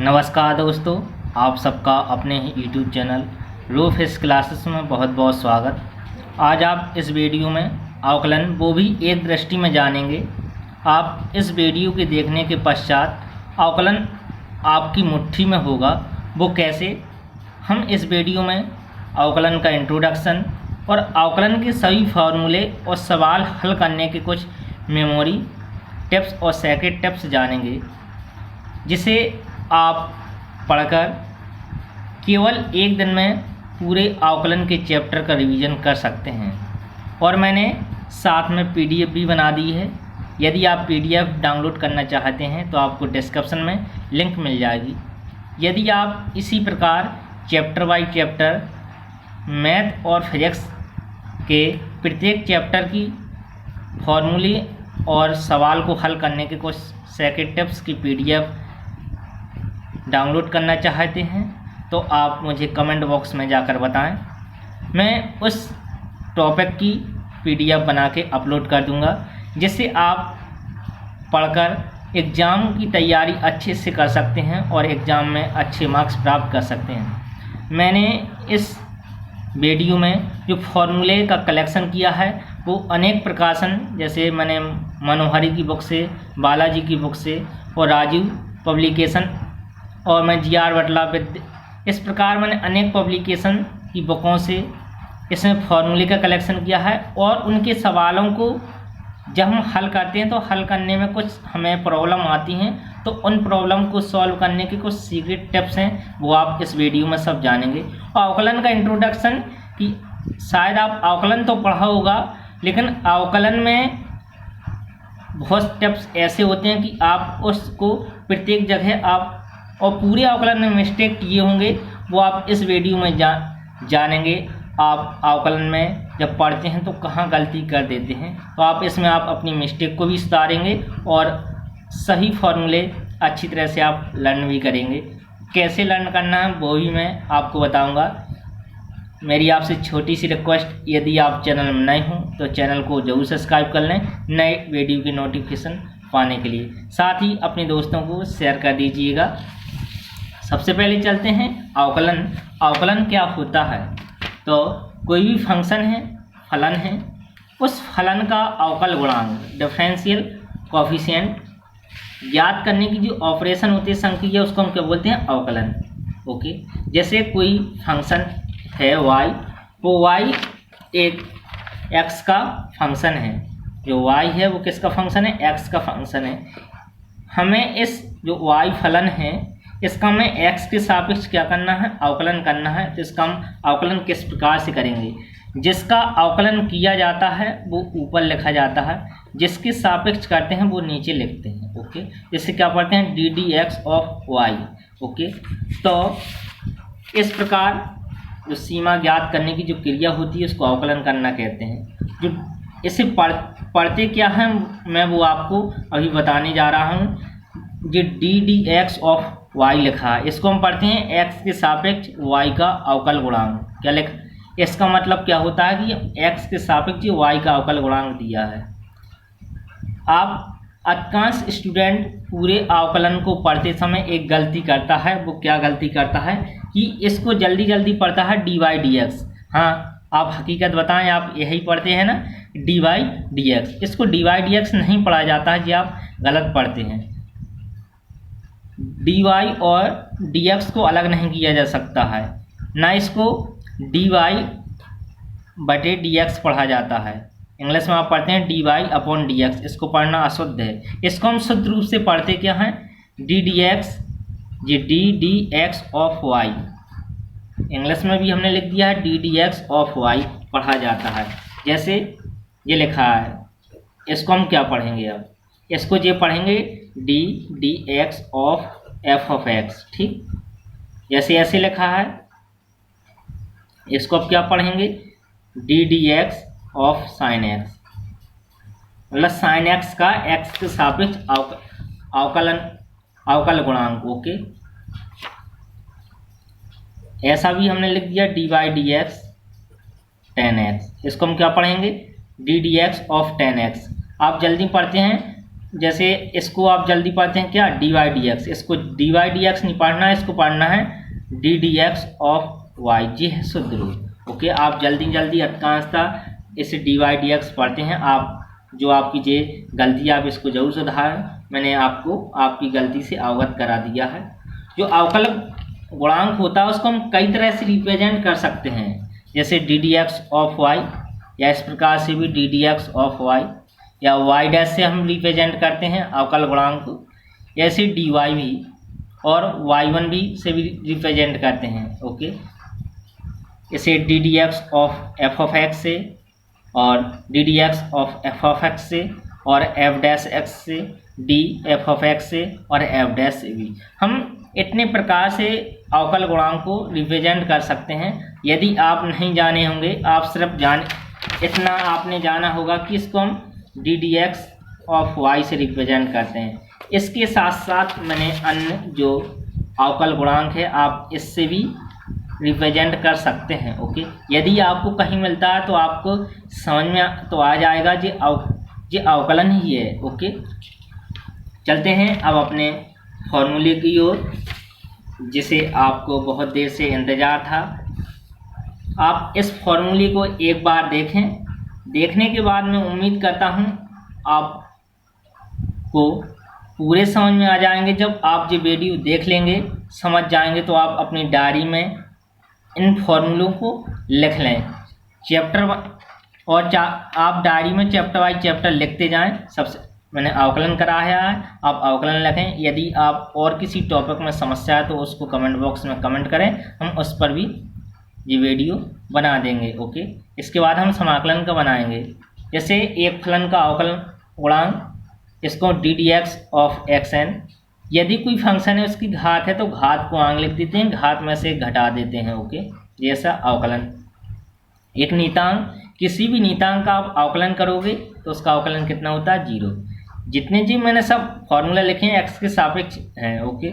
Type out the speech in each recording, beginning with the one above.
नमस्कार दोस्तों, आप सबका अपने ही यूट्यूब चैनल रूफिस क्लासेस में बहुत बहुत स्वागत। आज आप इस वीडियो में अवकलन वो भी एक दृष्टि में जानेंगे। आप इस वीडियो के देखने के पश्चात अवकलन आपकी मुट्ठी में होगा वो कैसे, हम इस वीडियो में अवकलन का इंट्रोडक्शन और अवकलन के सभी फार्मूले और सवाल हल करने के कुछ मेमोरी टिप्स और सेकेंड टिप्स जानेंगे, जिसे आप पढ़कर केवल एक दिन में पूरे अवकलन के चैप्टर का रिवीजन कर सकते हैं। और मैंने साथ में पीडीएफ भी बना दी है। यदि आप पीडीएफ डाउनलोड करना चाहते हैं तो आपको डिस्क्रिप्शन में लिंक मिल जाएगी। यदि आप इसी प्रकार चैप्टर बाय चैप्टर मैथ और फिजिक्स के प्रत्येक चैप्टर की फॉर्मूले और सवाल को हल करने के कुछ सेकेंड टिप्स की पीडीएफ डाउनलोड करना चाहते हैं तो आप मुझे कमेंट बॉक्स में जाकर बताएं। मैं उस टॉपिक की पीडीएफ बना के अपलोड कर दूंगा, जिससे आप पढ़कर एग्ज़ाम की तैयारी अच्छे से कर सकते हैं और एग्ज़ाम में अच्छे मार्क्स प्राप्त कर सकते हैं। मैंने इस वीडियो में जो फॉर्मूले का कलेक्शन किया है वो अनेक प्रकाशन, जैसे मैंने मनोहरी की बुक से, बालाजी की बुक से और राजीव पब्लिकेशन और मैं जी.आर. बटला इस प्रकार मैंने अनेक पब्लिकेशन की बुकों से इसमें फॉर्मूले का कलेक्शन किया है। और उनके सवालों को जब हम हल करते हैं तो हल करने में कुछ हमें प्रॉब्लम आती हैं, तो उन प्रॉब्लम को सॉल्व करने के कुछ सीक्रेट टिप्स हैं, वो आप इस वीडियो में सब जानेंगे। और अवकलन का इंट्रोडक्शन कि शायद आप अवकलन तो पढ़ा होगा, लेकिन अवकलन में बहुत टिप्स ऐसे होते हैं कि आप उसको प्रत्येक जगह आप और पूरे अवकलन में मिस्टेक किए होंगे, वो आप इस वीडियो में जानेंगे। आप अवकलन में जब पढ़ते हैं तो कहाँ गलती कर देते हैं, तो आप इसमें आप अपनी मिस्टेक को भी सुधारेंगे और सही फॉर्मूले अच्छी तरह से आप लर्न भी करेंगे। कैसे लर्न करना है वो भी मैं आपको बताऊंगा। मेरी आपसे छोटी सी रिक्वेस्ट, यदि आप चैनल में नए हों तो चैनल को जरूर सब्सक्राइब कर लें नए वीडियो की नोटिफिकेशन पाने के लिए। साथ ही अपने दोस्तों को शेयर कर दीजिएगा। सबसे पहले चलते हैं अवकलन। अवकलन क्या होता है? तो कोई भी फंक्शन है, फलन है, उस फलन का अवकल गुणांक, डिफरेंशियल कोफिशिएंट ज्ञात करने की जो ऑपरेशन होती है संक्रिया, उसको हम क्या बोलते हैं? अवकलन। ओके, जैसे कोई फंक्शन है y, वो y एक x का फंक्शन है। जो y है वो किसका फंक्शन है? x का फंक्शन है। हमें इस जो y फलन है इसका हमें x के सापेक्ष क्या करना है? अवकलन करना है। तो इसका हम अवकलन किस प्रकार से करेंगे? जिसका अवकलन किया जाता है वो ऊपर लिखा जाता है, जिसके सापेक्ष करते हैं वो नीचे लिखते हैं। ओके, जिससे क्या पढ़ते हैं? D d x of y. Okay, तो इस प्रकार जो सीमा ज्ञात करने की जो क्रिया होती है उसको अवकलन करना कहते हैं। जो इसे पढ़ते क्या है मैं वो आपको अभी बताने जा रहा हूँ। जो D d x of y लिखा है, इसको हम पढ़ते हैं x के सापेक्ष y का अवकल गुणांक। क्या लिखा? इसका मतलब क्या होता है कि x के सापेक्ष y का अवकल गुणांक दिया है। आप अधिकांश स्टूडेंट पूरे अवकलन को पढ़ते समय एक गलती करता है। वो क्या गलती करता है कि इसको जल्दी जल्दी पढ़ता है dy dx। हाँ, आप हकीकत बताएं, आप यही पढ़ते हैं ना, dy dx। इसको dy dx नहीं पढ़ा जाता है, जी आप गलत पढ़ते हैं। dy और dx को अलग नहीं किया जा सकता है, ना इसको dy बटे dx पढ़ा जाता है। इंग्लिश में आप पढ़ते हैं dy अपॉन dx, इसको पढ़ना अशुद्ध है। इसको हम शुद्ध रूप से पढ़ते क्या हैं? D d x, G D d x of y। English में भी हमने लिख दिया है d d x of y पढ़ा जाता है। जैसे ये लिखा है, इसको हम क्या पढ़ेंगे? अब इसको ये पढ़ेंगे D d x of F of x. ठीक, जैसे ऐसे लिखा है, इसको अब क्या पढ़ेंगे? D d x of sine x, मतलब साइन एक्स का एक्स के सापेक्ष अवकल गुणांक। ओके, ऐसा भी हमने लिख दिया D by D x ten x. इसको हम क्या पढ़ेंगे? D d x of ten x. आप जल्दी पढ़ते हैं जैसे इसको आप जल्दी पढ़ते हैं क्या, dy dx, इसको dy dx नहीं पढ़ना है, इसको पढ़ना है d dx ऑफ y, जी है शुद्ध रूप। ओके, आप जल्दी जल्दी अधिकांशतः इस dy dx पढ़ते हैं। आप जो आपकी जे गलती आप इसको जरूर सुधारें, मैंने आपको आपकी गलती से अवगत करा दिया है। जो अवकल गुणांक होता है उसको हम कई तरह से रिप्रेजेंट कर सकते हैं, जैसे d d x of y, या इस प्रकार से भी d d x of y, या वाई डैश से हम रिप्रेजेंट करते हैं अवकल गुणांक को, ऐसे डी वाई भी और वाई वन भी से भी रिप्रेजेंट करते हैं। ओके, इसे D d x of x से, और D d x of x से, और एफ डैश एक्स से, डी एफ ऑफ एक्स से, और एफ डैश से भी हम इतने प्रकार से अवकल गुणांक को रिप्रेजेंट कर सकते हैं। यदि आप नहीं जाने होंगे, आप सिर्फ इतना आपने जाना होगा कि इसको हम d d x of y से रिप्रेजेंट करते हैं। इसके साथ साथ मैंने अन्य जो अवकल गुणांक है आप इससे भी रिप्रेजेंट कर सकते हैं। ओके, यदि आपको कहीं मिलता है तो आपको समझ में तो आ जाएगा ये अवकलन ही है। ओके, चलते हैं अब अपने फॉर्मूले की ओर, जिसे आपको बहुत देर से इंतज़ार था। आप इस फॉर्मूले को एक बार देखें, देखने के बाद मैं उम्मीद करता हूं आपको पूरे समझ में आ जाएंगे। जब आप ये वीडियो देख लेंगे, समझ जाएंगे, तो आप अपनी डायरी में इन फॉर्मूलों को लिख लें। चैप्टर और आप डायरी में चैप्टर वाइज चैप्टर लिखते जाएं। सबसे मैंने अवकलन कराया है, आप अवकलन लिखें। यदि आप और किसी टॉपिक में समस्या है तो उसको कमेंट बॉक्स में कमेंट करें, हम उस पर भी ये वीडियो बना देंगे। ओके, इसके बाद हम समाकलन का बनाएंगे। जैसे एक फलन का अवकलन गुणांक, इसको d d x of x n, यदि कोई फंक्शन है उसकी घात है तो घात को आगे लिख देते हैं, घात में से घटा देते हैं। ओके, जैसा अवकलन। एक नीतांक, किसी भी नीतांक का आप अवकलन करोगे तो उसका अवकलन कितना होता है, 0। जितने जी मैंने सब फॉर्मूला लिखे हैं एक्स के सापेक्ष हैं। ओके,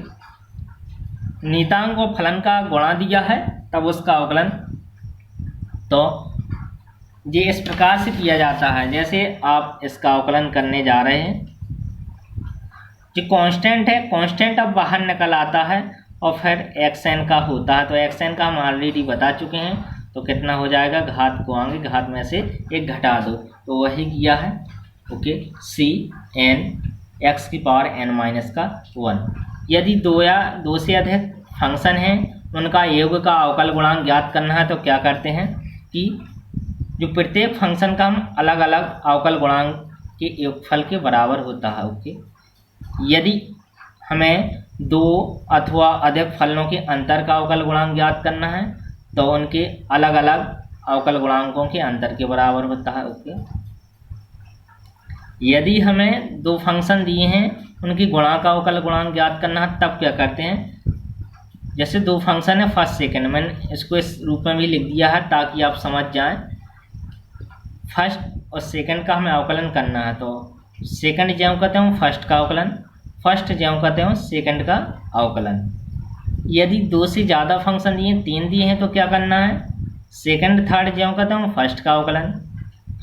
नीतांक और फलन का गुणा दिया है तब उसका अवकलन, तो ये इस प्रकार से किया जाता है। जैसे आप इसका अवकलन करने जा रहे हैं, जो कांस्टेंट है, कांस्टेंट अब बाहर निकल आता है और फिर एक्स एन का होता है, तो एक्स एन का हम ऑलरेडी बता चुके हैं, तो कितना हो जाएगा, घात को आगे घात में से एक घटा दो, तो वही किया है। ओके, सी एन एक्स की पावर एन माइनस का 1। यदि दो या दो से अधिक फंक्शन हैं उनका योग का अवकल गुणांक ज्ञात करना है तो क्या करते हैं कि जो प्रत्येक फंक्शन का हम अलग अलग अवकल गुणांक के योगफल के बराबर होता है। ओके, यदि हमें दो अथवा अधिक फलनों के अंतर का अवकल गुणांक ज्ञात करना है तो उनके अलग अलग अवकल गुणांकों के अंतर के बराबर होता है। ओके, यदि हमें दो फंक्शन दिए हैं उनकी गुणा का अवकल गुणांक ज्ञात करना है तब क्या करते हैं, जैसे दो फंक्शन है फर्स्ट सेकंड, मैंने इसको इस रूप में भी लिख दिया है ताकि आप समझ जाएं। फर्स्ट और सेकंड का हमें अवकलन करना है तो सेकंड ज्यों कहते हैं फर्स्ट का अवकलन, फर्स्ट ज्यों कहते हैं सेकंड का अवकलन। यदि दो से ज़्यादा फंक्शन दिए, 3 दिए हैं तो क्या करना है, सेकंड थर्ड ज्यों कहते हैं फर्स्ट का अवकलन,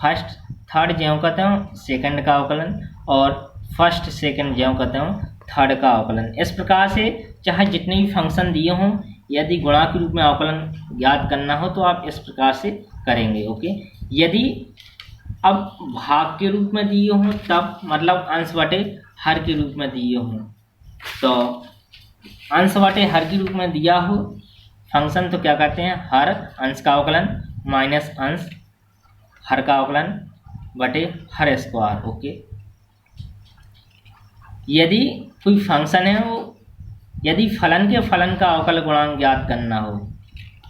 फर्स्ट थर्ड ज्यों कहते हैं सेकंड का अवकलन, और फर्स्ट सेकंड ज्यों कहते हैं थर्ड का अवकलन। इस प्रकार से चाहे जितने भी फंक्शन दिए हों, यदि गुणा के रूप में अवकलन ज्ञात करना हो तो आप इस प्रकार से करेंगे। ओके, यदि अब भाग के रूप में दिए हों तब, मतलब अंश बटे हर के रूप में दिए हों, तो अंश बटे हर के रूप में दिया हो फंक्शन तो क्या करते हैं, हर अंश का अवकलन माइनस अंश हर का अवकलन बटे हर स्क्वायर। ओके, यदि कोई फंक्शन है वो, यदि फलन के फलन का अवकल गुणांक ज्ञात करना हो,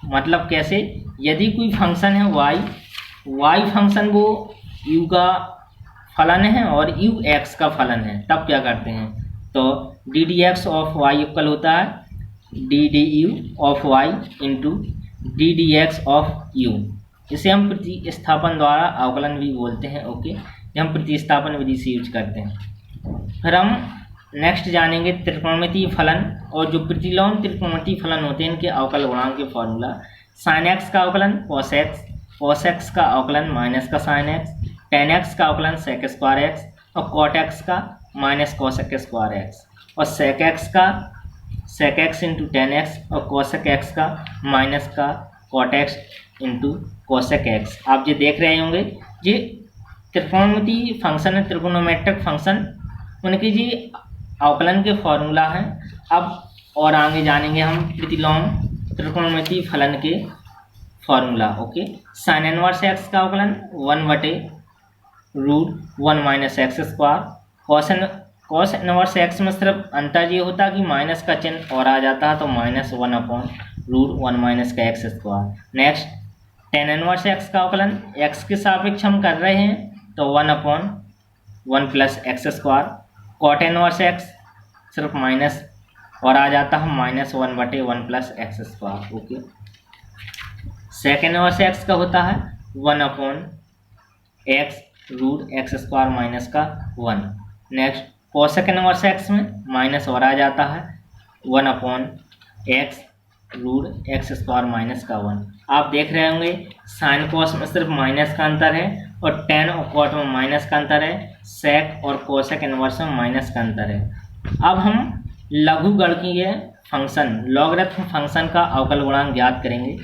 मतलब कैसे, यदि कोई फंक्शन है वाई फंक्शन वो यू का फलन है और यू एक्स का फलन है, तब क्या करते हैं, तो d d x of y equal होता है d d u of y into d d x of u. इसे हम प्रतिस्थापन द्वारा अवकलन भी बोलते हैं। ओके, ये हम प्रतिस्थापन विधि से यूज करते हैं। फिर हम नेक्स्ट जानेंगे त्रिकोणमितीय फलन, और जो प्रतिलोम त्रिकोणमितीय फलन होते हैं इनके अवकल गुणांक के फॉर्मूला। साइन एक्स का अवकलन कॉस एक्स का अवकलन माइनस का साइन एक्स, टेन एक्स का अवकलन सेक स्क्वायर एक्स, और कॉट एक्स का माइनस कोसेक स्क्वायर एक्स, और सेक एक्स का sec x into tan x, और कोसेक एक्स का माइनस का cot x into cosec x. आप ये देख रहे होंगे ये त्रिकोणमितीय फंक्शन है, त्रिकोणोमेट्रिक फंक्शन, उनकी जी अवकलन के फॉर्मूला हैं। अब और आगे जानेंगे हम प्रतिलोम त्रिकोणमितीय फलन के formula. Okay, sine inverse x का अवकलन 1/√1 minus x square. Cos inverse x में सिर्फ अंतर ये होता कि माइनस का चिन्ह और आ जाता है, तो -1/√1 माइनस का x square. Next, tan inverse x का अवकलन एक्स के सापेक्ष हम कर रहे हैं, तो 1/1 plus x square. Cot inverse x सिर्फ माइनस और आ जाता है, -1/1 plus x square. Okay, sec inverse x का होता है 1/x√x स्क्वायर माइनस का 1। नेक्स्ट, कोसेक इनवर्स एक्स में माइनस और आ जाता है, 1/x√x स्क्वायर माइनस का 1। आप देख रहे होंगे साइन कोस में सिर्फ माइनस का अंतर है, और टेन और कॉट में माइनस का अंतर है, सेक और कोसेक इनवर्स में माइनस का अंतर है। अब हम लघुगणकीय फंक्शन लॉगरिथम फंक्शन का अवकल गुणांक ज्ञात करेंगे।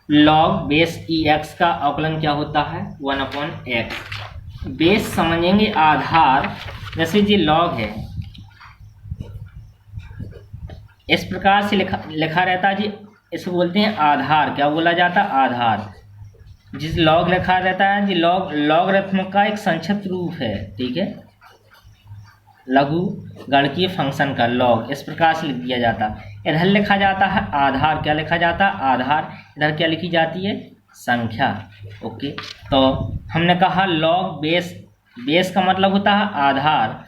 लॉग बेस ई एक्स का अवकलन क्या होता है, 1/x। बेस समझेंगे आधार, जैसे ये लॉग है इस प्रकार से लिखा रहता है जी, इसे बोलते हैं आधार। क्या बोला जाता है, आधार। जिस लॉग लिखा रहता है जी, लॉगरिथम का एक संक्षिप्त रूप है। ठीक है, लघु गणकीय फंक्शन का लॉग इस प्रकार से लिख दिया जाता है। इधर लिखा जाता है आधार। क्या लिखा जाता है, आधार। इधर क्या लिखी जाती है, संख्या। ओके, तो हमने कहा लॉग बेस, बेस का मतलब होता है आधार।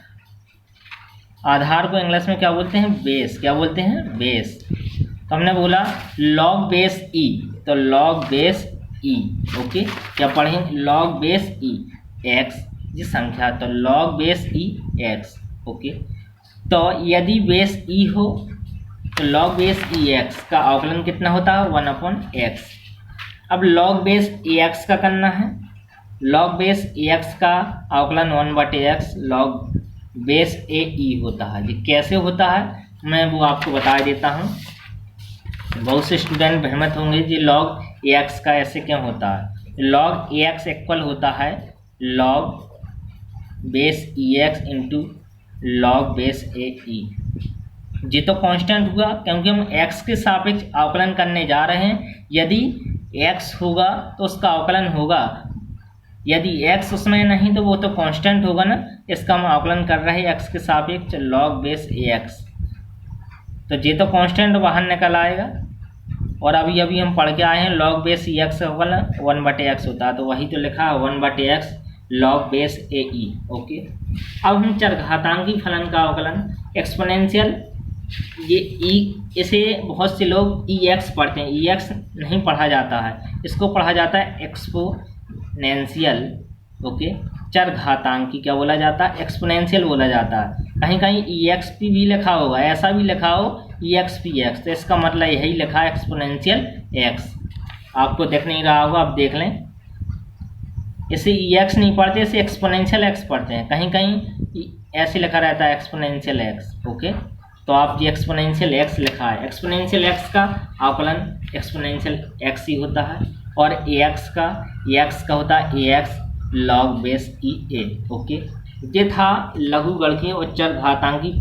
आधार को इंग्लिश में क्या बोलते हैं, बेस। क्या बोलते हैं, बेस। तो हमने बोला लॉग बेस ई, तो लॉग बेस ई। ओके, क्या पढ़ेंगे, लॉग बेस ई एक्स, ये संख्या, तो लॉग बेस ई एक्स। ओके, तो यदि बेस ई हो तो log बेस ई एक्स का अवकलन कितना होता है, 1/x। अब log बेस ए एक्स का करना है। log बेस ए एक्स का अवकलन 1/x log बेस ए ई होता है। ये कैसे होता है मैं वो आपको बता देता हूँ। बहुत से स्टूडेंट भ्रमित होंगे जी log ए एक्स का ऐसे क्यों होता है। log ए एक्स इक्वल होता है log बेस ई एक्स इंटू log बेस ए ई। ये तो कांस्टेंट हुआ क्योंकि हम x के सापेक्ष अवकलन करने जा रहे हैं। यदि x होगा तो उसका अवकलन होगा, यदि x उसमें नहीं तो वो तो कांस्टेंट होगा ना। इसका हम अवकलन कर रहे हैं x के सापेक्ष log बेस ए एक्स, तो ये तो कांस्टेंट बाहर निकल आएगा। और अभी अभी हम पढ़ के आए हैं log बेस ई एक्स का अवकलन 1/x होता है, तो वही तो लिखा है 1/x log बेस ए ई। ओके, अब हम चरघातांकी फलन का अवकलन एक्सपोनेंशियल, ये ई, इसे बहुत से लोग ई एक्स पढ़ते हैं। ई एक्स नहीं पढ़ा जाता है, इसको पढ़ा जाता है एक्सपोनेंशियल। ओके, चरघातांकी क्या बोला जाता है, एक्सपोनेंशियल बोला जाता है। कहीं कहीं ई एक्स पी भी लिखा होगा, ऐसा भी लिखा हो ई एक्स पी एक्स, तो इसका मतलब यही लिखा है एक्सपोनेंशियल एक्स। आपको दिख नहीं रहा होगा, आप देख लें। इसे ई एक्स नहीं पढ़ते, इसे एक्सपोनेंशियल एक्स पढ़ते हैं। कहीं कहीं ऐसे लिखा रहता है एक्सपोनेंशियल एक्स। ओके, तो आप ये एक्सपोनेंशियल एक्स लिखा है। एक्सपोनेंशियल एक्स का अवकलन एक्सपोनेंशियल एक्स ही होता है, और ए एक्स का होता है ए एक्स लॉग बेस ई ए। ओके, ये था लघुगणकीय और चरघातांकी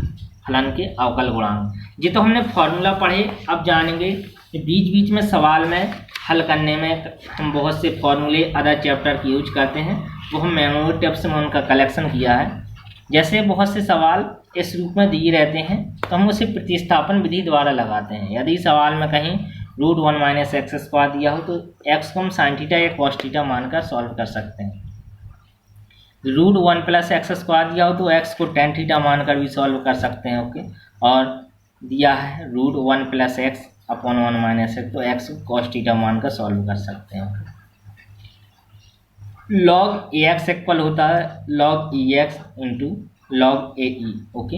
फलन के अवकल गुणांक। ये तो हमने फॉर्मूला पढ़े। अब जानेंगे बीच बीच में सवाल में हल करने में हम बहुत से फॉर्मूले अदर चैप्टर की यूज करते हैं, वो हम मेमोरी टिप्स में उनका कलेक्शन किया है। जैसे बहुत से सवाल इस रूप में दिए रहते हैं तो हम उसे प्रतिस्थापन विधि द्वारा लगाते हैं। यदि सवाल में कहीं √1 माइनस एक्स स्क्वायर दिया हो तो एक्स को हम साइन थीटा या कॉस थीटा मानकर सॉल्व कर सकते हैं। √1 प्लस एक्स स्क्वायर दिया हो तो एक्स को टेन थीटा मानकर भी सॉल्व कर सकते हैं। ओके, और दिया है √1 plus x upon 1 minus x, तो एक्स को कॉस थीटा मानकर सॉल्व कर सकते हैं। लॉग ए एक्स इक्वल होता है लॉग ई एक्स इंटू लॉग ए ई। ओके,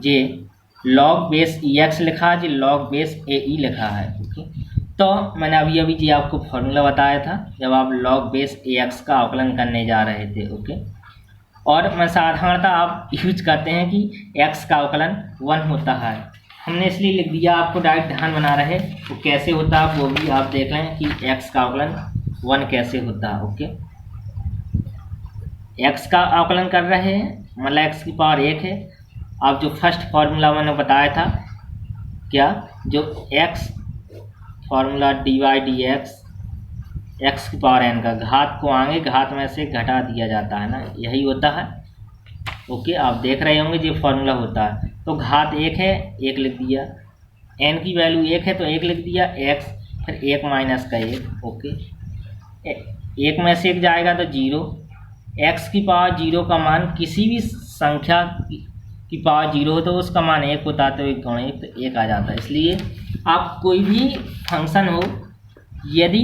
ये लॉग बेस ई एक्स लिखा है, जी लॉग बेस ए ई लिखा है। ओके, तो मैंने अभी जी आपको फॉर्मूला बताया था जब आप लॉग बेस ए एक्स का अवकलन करने जा रहे थे। ओके, और मैं साधारणतः आप यूज करते हैं कि x का अवकलन 1 होता है। हमने इसलिए लिख दिया, आपको डायरेक्ट ध्यान बना रहे वो कैसे होता है वो भी आप देख लें कि x का अवकलन 1 कैसे होता है। ओके, x का अवकलन कर रहे हैं मतलब x की पावर 1 है। आप जो फर्स्ट फार्मूला मैंने बताया था, क्या जो x फार्मूला dy/dx x की पावर n का घात को आगे घात में से घटा दिया जाता है ना, यही होता है। ओके, आप देख रहे होंगे जो फार्मूला होता है। तो घात 1 है, 1 लिख दिया, n की वैल्यू 1 है तो 1 लिख दिया, x फिर 1 माइनस का 1। ओके, 1 में से 1 जाएगा तो 0। x की पावर 0 का मान किसी भी संख्या की पावर 0 हो तो उसका मान 1 होता है, तो 1 गुणा 1 तो 1 आ जाता है। इसलिए आप कोई भी फंक्शन हो, यदि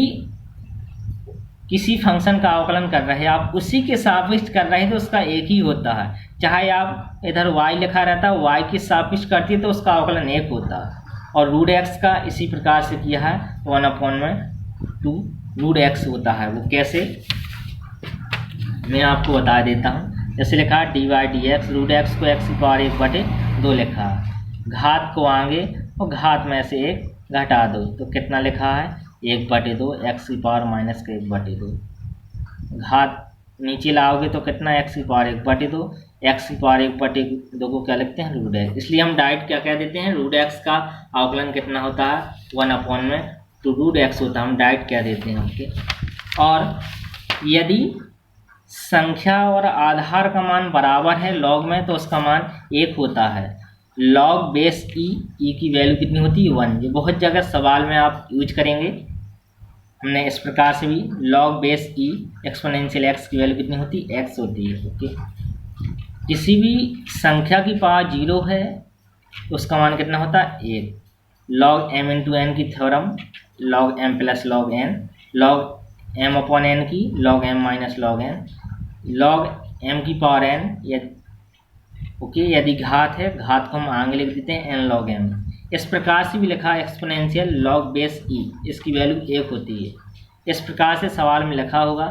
किसी फंक्शन का अवकलन कर रहे हैं, आप उसी के सापेक्ष कर रहे हैं तो उसका एक ही होता है। चाहे आप इधर y लिखा रहता है, y के सापेक्ष करती है तो उसका अवकलन 1 होता है। और रूट x का इसी प्रकार से किया है, 1/2 रूट x होता है। वो कैसे मैं आपको बता देता हूँ। जैसे लिखा है dy/dx, रूट x को x की पावर 1/2 लिखा है, घात को आगे और घात में से 1 घटा दो तो कितना लिखा है 1/2 x की पावर माइनस का 1/2। घात नीचे लाओगे तो कितना x की पावर 1/2, x की पावर 1/2 को क्या लिखते हैं रूट x। इसलिए हम डायरेक्ट क्या कह देते हैं, रूट x का अवकलन कितना होता है 1/2 रूट x होता है, हम डायरेक्ट क्या देते हैं। ओके, और यदि संख्या और आधार का मान बराबर है लॉग में तो उसका मान 1 होता है। लॉग बेस ई की वैल्यू कितनी होती है 1। ये बहुत जगह सवाल में आप यूज करेंगे। हमने इस प्रकार से भी लॉग बेस ई एक्सपोनेंशियल एक्स की वैल्यू कितनी होती है x होती है। ओके, किसी भी संख्या की पावर 0 है तो उसका मान कितना होता है 1। लॉग m इंटू एन की theorem, log m plus log n, log m upon n की log m minus log n, log m की पावर n। ओके, यदि घात है, घात को हम आगे लिख देते हैं n log m। इस प्रकार से भी लिखा है एक्सपोनेंशियल लॉग बेस ई, इसकी वैल्यू 1 होती है। इस प्रकार से सवाल में लिखा होगा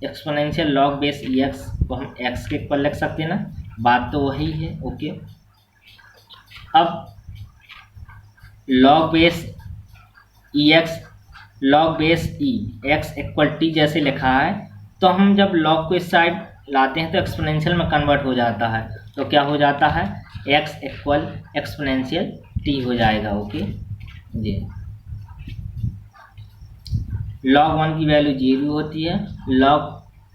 एक्सपोनेंशियल लॉग बेस ई एक्स को हम x के ऊपर लिख सकते हैं ना, बात तो वही है। ओके, अब लॉग बेस ई एक्स, लॉग बेस ई एक्स इक्वल टी जैसे लिखा है, तो हम जब लॉग को इस साइड लाते हैं तो एक्सपोनेंशियल में कन्वर्ट हो जाता है, तो क्या हो जाता है x इक्वल एक्सपोनेंशियल t हो जाएगा। ओके जी, log 1 की वैल्यू 0 होती है, log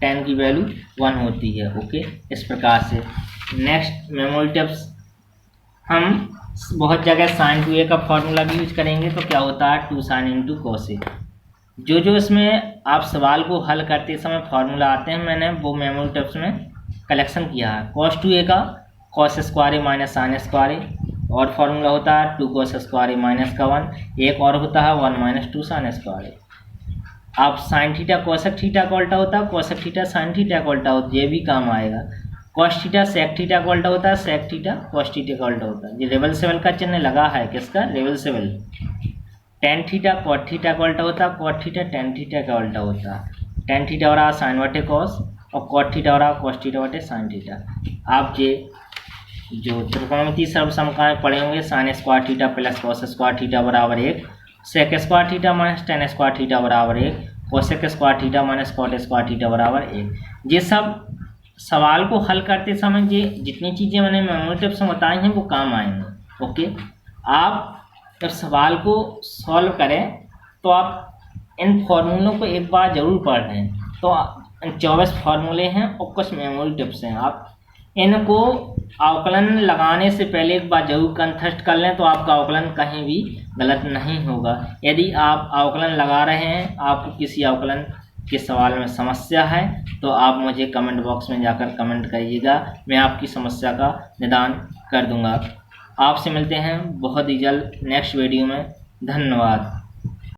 10 की वैल्यू 1 होती है। ओके, इस प्रकार से नेक्स्ट मेमोरी टिप्स, हम बहुत जगह sin 2a का फॉर्मूला भी यूज करेंगे। तो क्या होता है 2 sin इंटू कॉस ए। जो इसमें आप सवाल को हल करते समय फार्मूला आते हैं, मैंने वो मेमोरी टिप्स में कलेक्शन किया है। cos 2a का cos स्क्वायर ए माइनस साइन स्क्वायर ए, और फार्मूला होता है 2 cos स्क्वायर ए माइनस का 1, एक और होता है 1 माइनस 2 साइन स्क्वायर ए। आप साइन थीटा कोसेक थीटा का उल्टा होता है, कोसेक थीटा साइन थीटा का उल्टा होता है, ये भी काम आएगा। cos थीटा सेक थीटा का उल्टा होता है, सेक थीटा cos थीटा का उल्टा होता है। ये रिवर्सिबल का चिन्ह लगा है, किसका reversible. Tan theta cot theta का उल्टा होता है, कॉट थीटा टेन थीटा का उल्टा होता है। टेन थीटा हो रहा साइन बटे कॉस और कॉट थीटा हो रहा कॉस थीटा बटे साइन थीटा। आप ये जो त्रिकोणमितीय सर्वसमकाएं पढ़े होंगे, sine square theta plus cos square theta बराबर 1, sec square theta minus tan square theta बराबर 1, cosec square theta minus cot square theta बराबर 1। ये सब सवाल को हल करते समय ये जितनी चीज़ें मैंने मेमोरी टिप्स में बताई हैं वो काम आएंगे। ओके, आप जब सवाल को सॉल्व करें तो आप इन फॉर्मूलों को एक बार ज़रूर पढ़ लें। तो 24 फार्मूले हैं और कुछ मेमोरी टिप्स हैं, आप इनको अवकलन लगाने से पहले एक बार जरूर कंठस्थ कर लें, तो आपका अवकलन कहीं भी गलत नहीं होगा। यदि आप अवकलन लगा रहे हैं, आपको किसी अवकलन के सवाल में समस्या है, तो आप मुझे कमेंट बॉक्स में जाकर कमेंट करिएगा, मैं आपकी समस्या का निदान कर दूंगा। आपसे मिलते हैं बहुत ही जल्द नेक्स्ट वीडियो में। धन्यवाद।